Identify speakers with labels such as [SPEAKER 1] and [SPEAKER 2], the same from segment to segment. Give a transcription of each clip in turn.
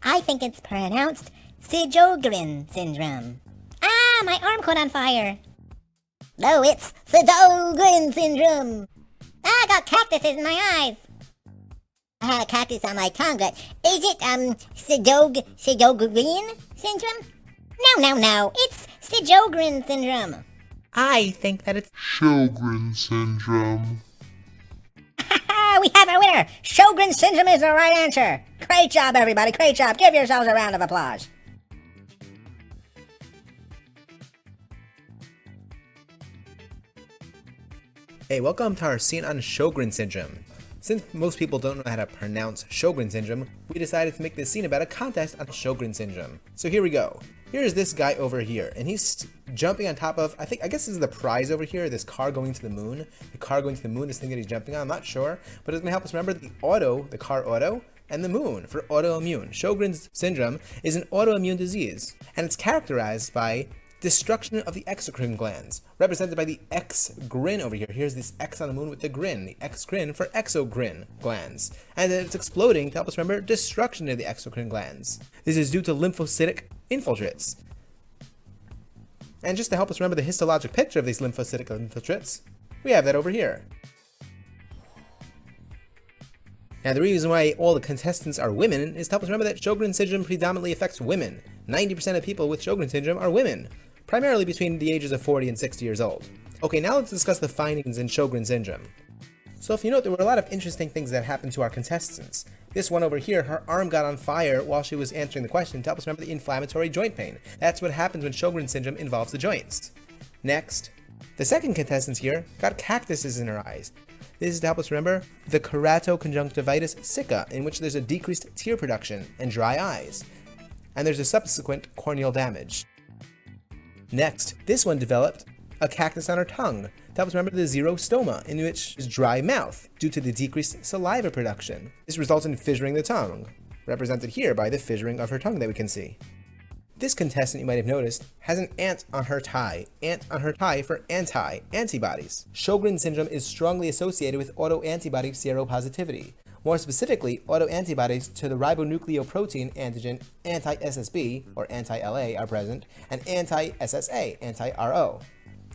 [SPEAKER 1] I think it's pronounced Sjogren syndrome. Ah, my arm caught on fire. No, it's Sjogren syndrome. Ah, I got cactuses in my eyes. I had a cactus on my tongue, but is it, Sjogren syndrome? No, it's Sjogren syndrome.
[SPEAKER 2] I think that it's
[SPEAKER 3] Sjogrens syndrome.
[SPEAKER 1] We have a winner! Sjogren syndrome is the right answer! Great job, everybody, great job! Give yourselves a round of applause.
[SPEAKER 2] Hey, welcome to our scene on Sjogren syndrome. Since most people don't know how to pronounce Sjogren syndrome, we decided to make this scene about a contest on Sjogren syndrome. So here we go. Here's this guy over here, and he's jumping on top of, I guess this is the prize over here, this car going to the moon. The car going to the moon, this thing that he's jumping on, I'm not sure, but it's gonna help us remember the car auto, and the moon for autoimmune. Sjogren's syndrome is an autoimmune disease, and it's characterized by destruction of the exocrine glands, represented by the Xerostomia over here. Here's this X on the moon with the grin, the Xerostomia for exocrine glands. And then it's exploding to help us remember destruction of the exocrine glands. This is due to lymphocytic infiltrates. And just to help us remember the histologic picture of these lymphocytic infiltrates, we have that over here. Now the reason why all the contestants are women is to help us remember that Sjogren syndrome predominantly affects women. 90% of people with Sjogren syndrome are women, primarily between the ages of 40 and 60 years old. Okay, now let's discuss the findings in Sjogren syndrome. So if you note, there were a lot of interesting things that happened to our contestants. This one over here, her arm got on fire while she was answering the question to help us remember the inflammatory joint pain. That's what happens when Sjogren syndrome involves the joints. Next, the second contestant here got cactuses in her eyes. This is to help us remember the keratoconjunctivitis sicca, in which there's a decreased tear production and dry eyes. And there's a subsequent corneal damage. Next, this one developed a cactus on her tongue to help us remember the Xerostomia, in which is dry mouth due to the decreased saliva production. This results in fissuring the tongue, represented here by the fissuring of her tongue that we can see. This contestant, you might have noticed, has an ant on her thigh for antibodies. Sjogren syndrome is strongly associated with autoantibody seropositivity. More specifically, autoantibodies to the ribonucleoprotein antigen anti-SSB, or anti-LA, are present, and anti-SSA, anti-RO.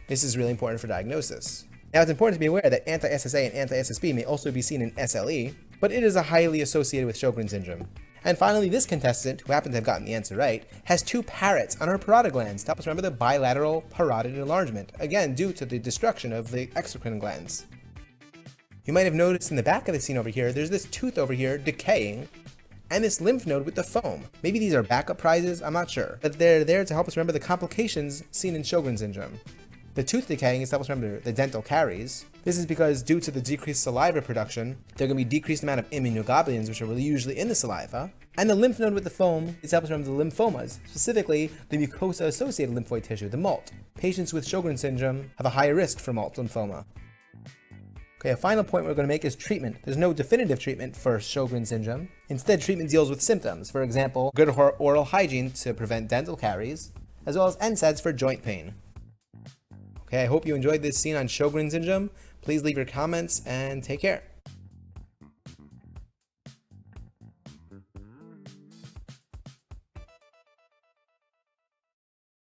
[SPEAKER 2] This is really important for diagnosis. Now, it's important to be aware that anti-SSA and anti-SSB may also be seen in SLE, but it is highly associated with Sjogren syndrome. And finally, this contestant, who happened to have gotten the answer right, has two parrots on her parotid glands to help us remember the bilateral parotid enlargement, again due to the destruction of the exocrine glands. You might have noticed in the back of the scene over here, there's this tooth over here decaying, and this lymph node with the foam. Maybe these are backup prizes, I'm not sure, but they're there to help us remember the complications seen in Sjogren syndrome. The tooth decaying is to help us remember the dental caries. This is because due to the decreased saliva production, there are going to be decreased amount of immunoglobulins, which are really usually in the saliva. And the lymph node with the foam is to help us remember the lymphomas, specifically the mucosa-associated lymphoid tissue, the MALT. Patients with Sjogren syndrome have a higher risk for MALT lymphoma. Okay, a final point we're going to make is treatment. There's no definitive treatment for Sjogren syndrome. Instead, treatment deals with symptoms. For example, good oral hygiene to prevent dental caries, as well as NSAIDs for joint pain. Okay, I hope you enjoyed this scene on Sjogren syndrome. Please leave your comments and take care.